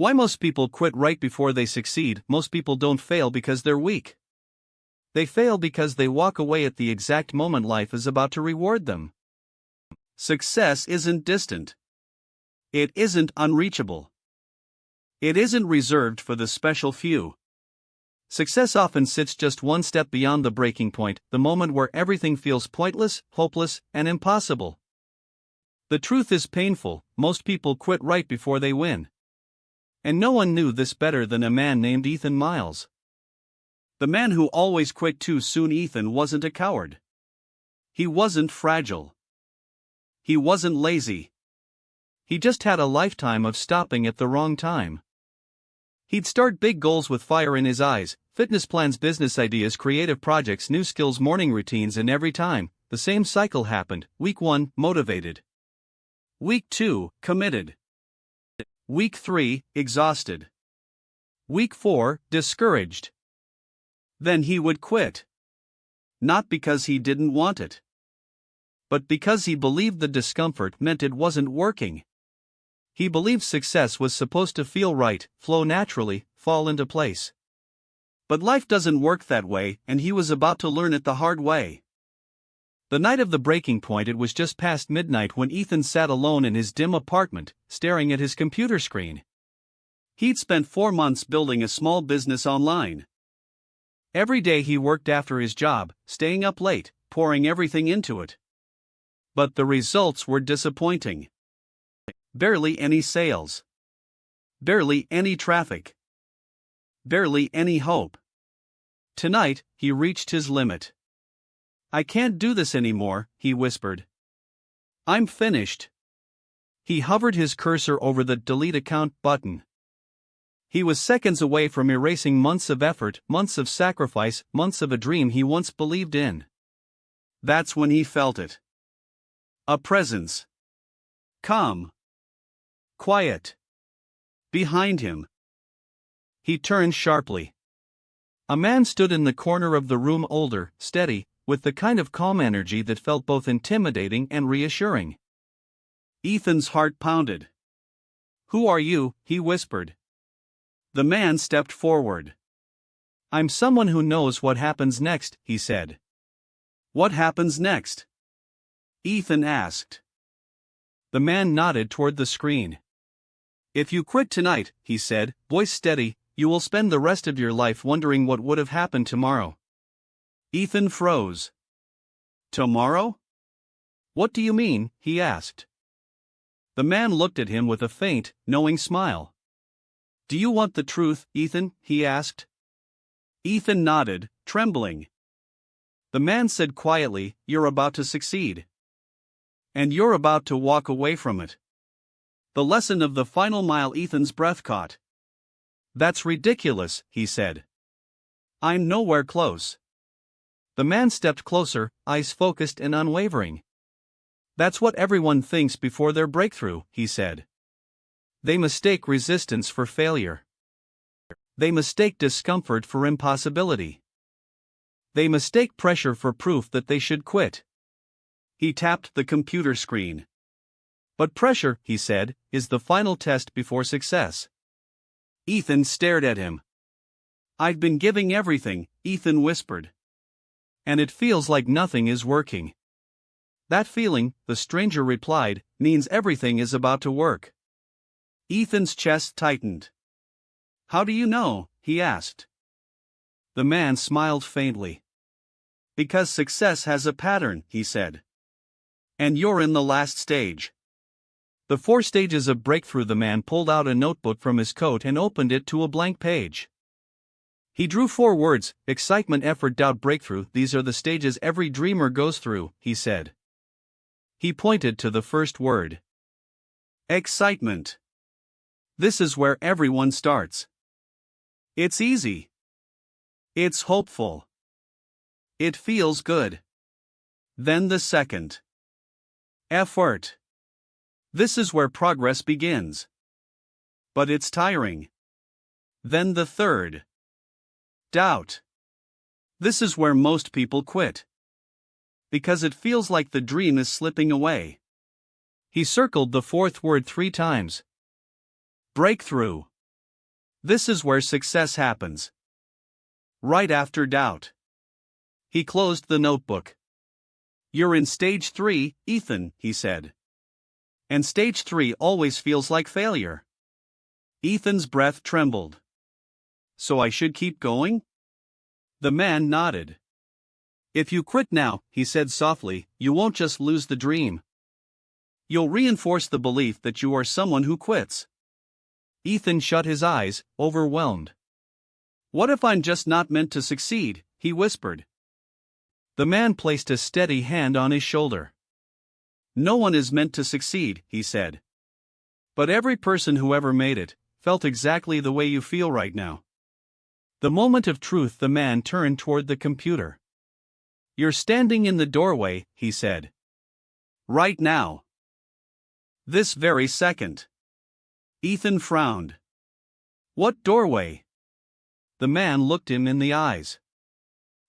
Why most people quit right before they succeed? Most people don't fail because they're weak. They fail because they walk away at the exact moment life is about to reward them. Success isn't distant. It isn't unreachable. It isn't reserved for the special few. Success often sits just one step beyond the breaking point, the moment where everything feels pointless, hopeless, and impossible. The truth is painful: most people quit right before they win. And no one knew this better than a man named Ethan Miles. The man who always quit too soon. Ethan wasn't a coward. He wasn't fragile. He wasn't lazy. He just had a lifetime of stopping at the wrong time. He'd start big goals with fire in his eyes, fitness plans, business ideas, creative projects, new skills, morning routines, and every time, the same cycle happened. Week 1, motivated. Week 2, committed. Week 3, exhausted. Week 4, discouraged. Then he would quit. Not because he didn't want it, but because he believed the discomfort meant it wasn't working. He believed success was supposed to feel right, flow naturally, fall into place. But life doesn't work that way, and he was about to learn it the hard way. The night of the breaking point, it was just past midnight when Ethan sat alone in his dim apartment, staring at his computer screen. He'd spent 4 months building a small business online. Every day he worked after his job, staying up late, pouring everything into it. But the results were disappointing. Barely any sales. Barely any traffic. Barely any hope. Tonight, he reached his limit. "I can't do this anymore," he whispered. "I'm finished." He hovered his cursor over the delete account button. He was seconds away from erasing months of effort, months of sacrifice, months of a dream he once believed in. That's when he felt it. A presence. Calm. Quiet. Behind him. He turned sharply. A man stood in the corner of the room, older, steady, with the kind of calm energy that felt both intimidating and reassuring. Ethan's heart pounded. "Who are you?" he whispered. The man stepped forward. "I'm someone who knows what happens next," he said. "What happens next?" Ethan asked. The man nodded toward the screen. "If you quit tonight," he said, voice steady, "you will spend the rest of your life wondering what would have happened tomorrow." Ethan froze. "Tomorrow? What do you mean?" he asked. The man looked at him with a faint, knowing smile. "Do you want the truth, Ethan?" he asked. Ethan nodded, trembling. The man said quietly, "You're about to succeed. And you're about to walk away from it." The lesson of the final mile. Ethan's breath caught. "That's ridiculous," he said. "I'm nowhere close." The man stepped closer, eyes focused and unwavering. "That's what everyone thinks before their breakthrough," he said. "They mistake resistance for failure. They mistake discomfort for impossibility. They mistake pressure for proof that they should quit." He tapped the computer screen. "But pressure," he said, "is the final test before success." Ethan stared at him. "I've been giving everything," Ethan whispered. "And it feels like nothing is working." "That feeling," the stranger replied, "means everything is about to work." Ethan's chest tightened. "How do you know?" he asked. The man smiled faintly. "Because success has a pattern," he said. "And you're in the last stage." The 4 stages of breakthrough. The man pulled out a notebook from his coat and opened it to a blank page. He drew 4 words: excitement, effort, doubt, breakthrough. "These are the stages every dreamer goes through," he said. He pointed to the first word. Excitement. "This is where everyone starts. It's easy. It's hopeful. It feels good. Then the second. Effort. This is where progress begins. But it's tiring. Then the third. Doubt. This is where most people quit. Because it feels like the dream is slipping away." He circled the 4th word 3 times. Breakthrough. This is where success happens. Right after doubt. He closed the notebook. "You're in stage 3, Ethan," he said. "And stage 3 always feels like failure." Ethan's breath trembled. "So I should keep going?" The man nodded. "If you quit now," he said softly, "you won't just lose the dream. You'll reinforce the belief that you are someone who quits." Ethan shut his eyes, overwhelmed. "What if I'm just not meant to succeed?" he whispered. The man placed a steady hand on his shoulder. "No one is meant to succeed," he said. "But every person who ever made it felt exactly the way you feel right now." The moment of truth. The man turned toward the computer. "You're standing in the doorway," he said. "Right now. This very second." Ethan frowned. "What doorway?" The man looked him in the eyes.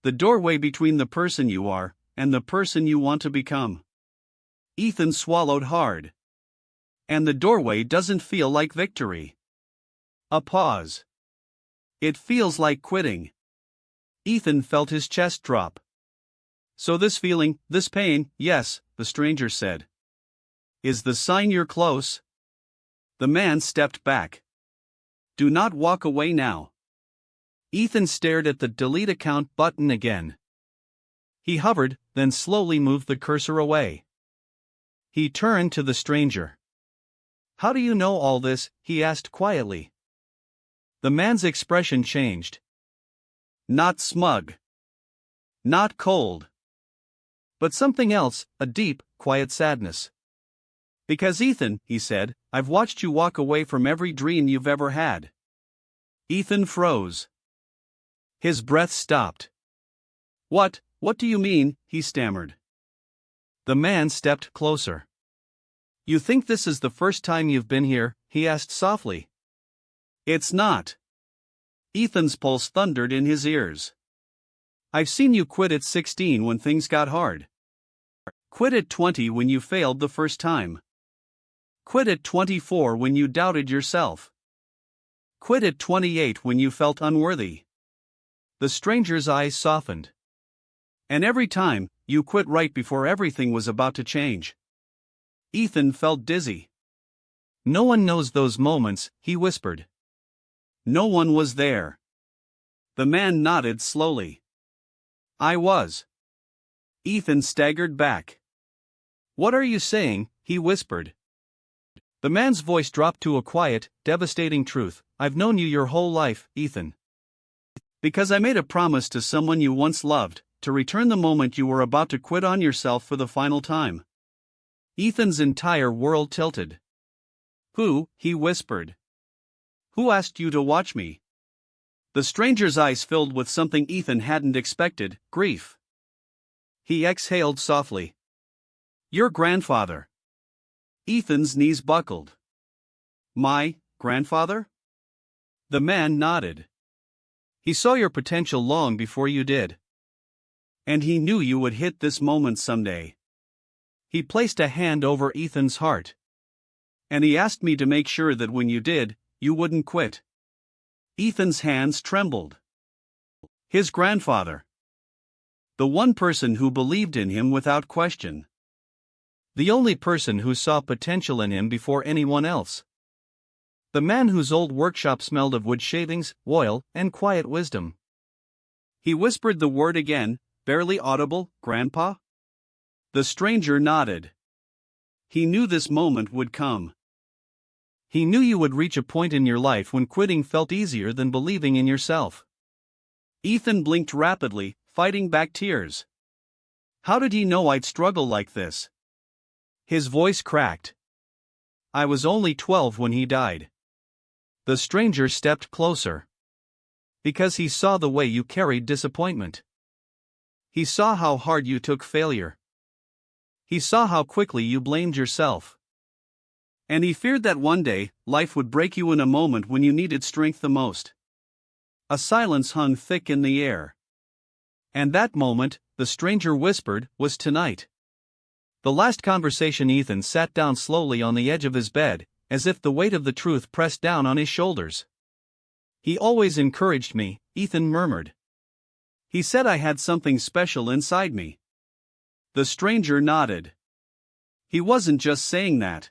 "The doorway between the person you are and the person you want to become." Ethan swallowed hard. "And the doorway doesn't feel like victory." A pause. "It feels like quitting." Ethan felt his chest drop. "So this feeling, this pain, yes," the stranger said, "is the sign you're close." The man stepped back. "Do not walk away now." Ethan stared at the delete account button again. He hovered, then slowly moved the cursor away. He turned to the stranger. "How do you know all this?" he asked quietly. The man's expression changed. Not smug. Not cold. But something else, a deep, quiet sadness. "Because Ethan," he said, "I've watched you walk away from every dream you've ever had." Ethan froze. His breath stopped. What do you mean?" he stammered. The man stepped closer. "You think this is the first time you've been here?" he asked softly. "It's not." Ethan's pulse thundered in his ears. "I've seen you quit at 16 when things got hard. Quit at 20 when you failed the first time. Quit at 24 when you doubted yourself. Quit at 28 when you felt unworthy." The stranger's eyes softened. "And every time, you quit right before everything was about to change." Ethan felt dizzy. "No one knows those moments," he whispered. "No one was there." The man nodded slowly. "I was." Ethan staggered back. "What are you saying?" he whispered. The man's voice dropped to a quiet, devastating truth. "I've known you your whole life, Ethan. Because I made a promise to someone you once loved, to return the moment you were about to quit on yourself for the final time." Ethan's entire world tilted. "Who?" he whispered. "Who asked you to watch me?" The stranger's eyes filled with something Ethan hadn't expected, grief. He exhaled softly. "Your grandfather." Ethan's knees buckled. "My grandfather?" The man nodded. "He saw your potential long before you did. And he knew you would hit this moment someday." He placed a hand over Ethan's heart. "And he asked me to make sure that when you did, you wouldn't quit." Ethan's hands trembled. His grandfather. The one person who believed in him without question. The only person who saw potential in him before anyone else. The man whose old workshop smelled of wood shavings, oil, and quiet wisdom. He whispered the word again, barely audible, "Grandpa?" The stranger nodded. He knew this moment would come. He knew you would reach a point in your life when quitting felt easier than believing in yourself. Ethan blinked rapidly, fighting back tears. How did he know I'd struggle like this? His voice cracked. "I was only 12 when he died." The stranger stepped closer. "Because he saw the way you carried disappointment. He saw how hard you took failure. He saw how quickly you blamed yourself. And he feared that one day, life would break you in a moment when you needed strength the most." A silence hung thick in the air. "And that moment," the stranger whispered, "was tonight." The last conversation. Ethan sat down slowly on the edge of his bed, as if the weight of the truth pressed down on his shoulders. He always encouraged me, Ethan murmured. He said I had something special inside me. The stranger nodded. He wasn't just saying that.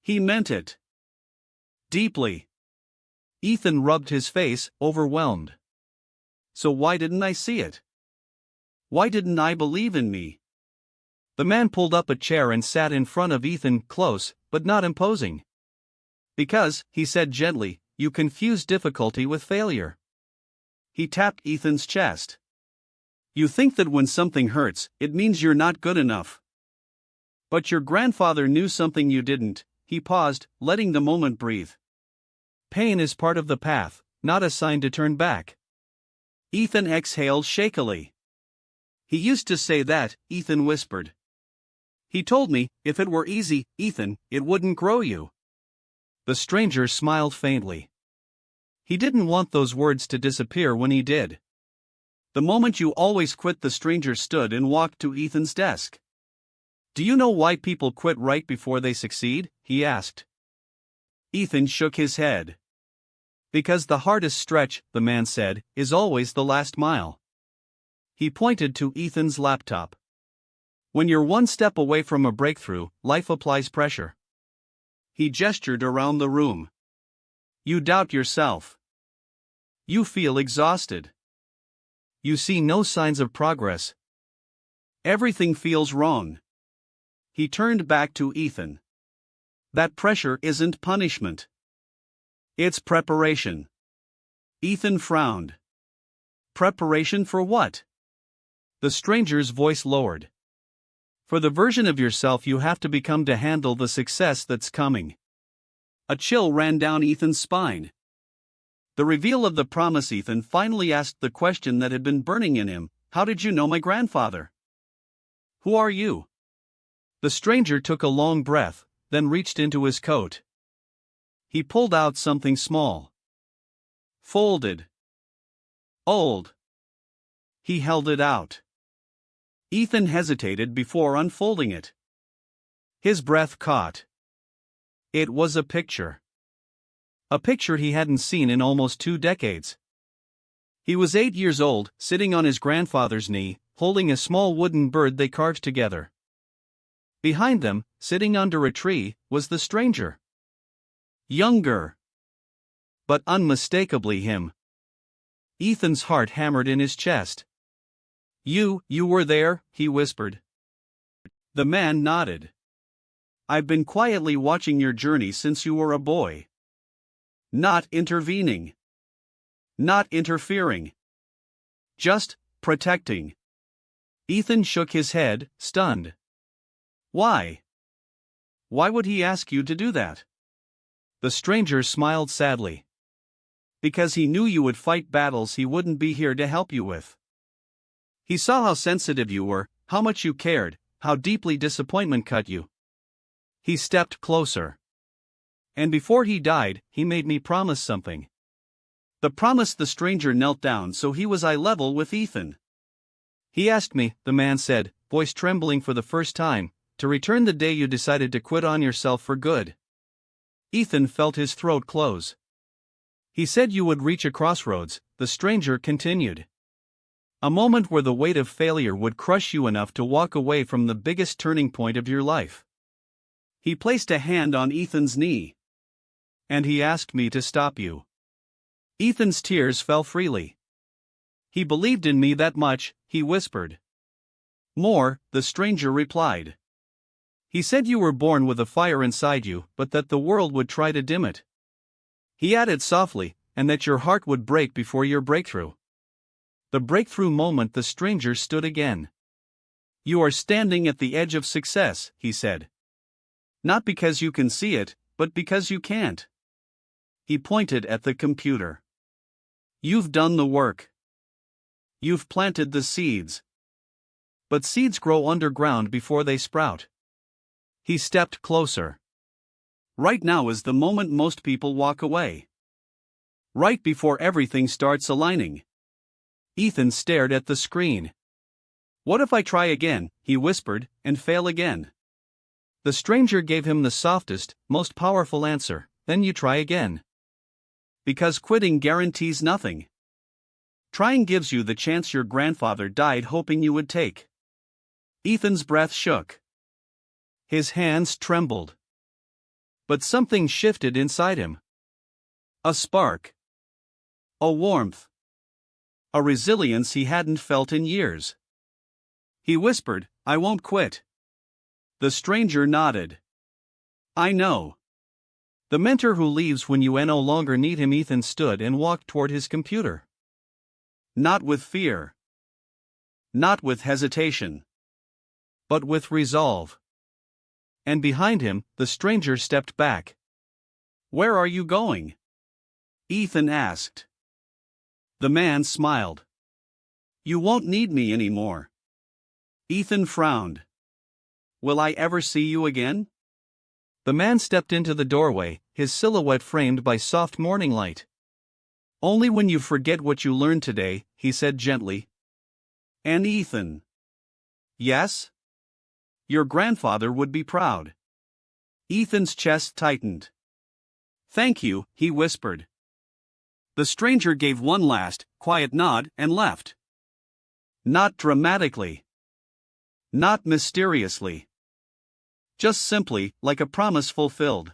He meant it. Deeply. Ethan rubbed his face, overwhelmed. So why didn't I see it? Why didn't I believe in me? The man pulled up a chair and sat in front of Ethan, close, but not imposing. Because, he said gently, you confuse difficulty with failure. He tapped Ethan's chest. You think that when something hurts, it means you're not good enough. But your grandfather knew something you didn't. He paused, letting the moment breathe. Pain is part of the path, not a sign to turn back. Ethan exhaled shakily. He used to say that, Ethan whispered. He told me, if it were easy, Ethan, it wouldn't grow you. The stranger smiled faintly. He didn't want those words to disappear when he did. The moment you always quit. The stranger stood and walked to Ethan's desk. Do you know why people quit right before they succeed? He asked. Ethan shook his head. Because the hardest stretch, the man said, is always the last mile. He pointed to Ethan's laptop. When you're one step away from a breakthrough, life applies pressure. He gestured around the room. You doubt yourself. You feel exhausted. You see no signs of progress. Everything feels wrong. He turned back to Ethan. That pressure isn't punishment. It's preparation. Ethan frowned. Preparation for what? The stranger's voice lowered. For the version of yourself you have to become to handle the success that's coming. A chill ran down Ethan's spine. The reveal of the promise. Ethan finally asked the question that had been burning in him. How did you know my grandfather? Who are you? The stranger took a long breath, then reached into his coat. He pulled out something small. Folded. Old. He held it out. Ethan hesitated before unfolding it. His breath caught. It was a picture. A picture he hadn't seen in almost 2 decades. He was 8 years old, sitting on his grandfather's knee, holding a small wooden bird they carved together. Behind them, sitting under a tree, was the stranger. Younger. But unmistakably him. Ethan's heart hammered in his chest. You were there, he whispered. The man nodded. I've been quietly watching your journey since you were a boy. Not intervening. Not interfering. Just protecting. Ethan shook his head, stunned. Why? Why would he ask you to do that? The stranger smiled sadly. Because he knew you would fight battles he wouldn't be here to help you with. He saw how sensitive you were, how much you cared, how deeply disappointment cut you. He stepped closer. And before he died, he made me promise something. The promise. The stranger knelt down so he was eye level with Ethan. He asked me, the man said, voice trembling for the first time, to return the day you decided to quit on yourself for good. Ethan felt his throat close. He said you would reach a crossroads, the stranger continued. A moment where the weight of failure would crush you enough to walk away from the biggest turning point of your life. He placed a hand on Ethan's knee. And he asked me to stop you. Ethan's tears fell freely. He believed in me that much, he whispered. More, the stranger replied. He said you were born with a fire inside you, but that the world would try to dim it. He added softly, and that your heart would break before your breakthrough. The breakthrough moment. The stranger stood again. You are standing at the edge of success, he said. Not because you can see it, but because you can't. He pointed at the computer. You've done the work. You've planted the seeds. But seeds grow underground before they sprout. He stepped closer. Right now is the moment most people walk away. Right before everything starts aligning. Ethan stared at the screen. What if I try again, he whispered, and fail again? The stranger gave him the softest, most powerful answer. Then you try again. Because quitting guarantees nothing. Trying gives you the chance your grandfather died hoping you would take. Ethan's breath shook. His hands trembled. But something shifted inside him. A spark. A warmth. A resilience he hadn't felt in years. He whispered, "I won't quit." The stranger nodded. "I know." The mentor who leaves when you no longer need him. Ethan stood and walked toward his computer. Not with fear. Not with hesitation. But with resolve. And behind him, the stranger stepped back. "Where are you going?" Ethan asked. The man smiled. "You won't need me anymore." Ethan frowned. "Will I ever see you again?" The man stepped into the doorway, his silhouette framed by soft morning light. "Only when you forget what you learned today," he said gently. "And Ethan." "Yes?" "Your grandfather would be proud." Ethan's chest tightened. "Thank you," he whispered. The stranger gave one last, quiet nod and left. Not dramatically. Not mysteriously. Just simply, like a promise fulfilled.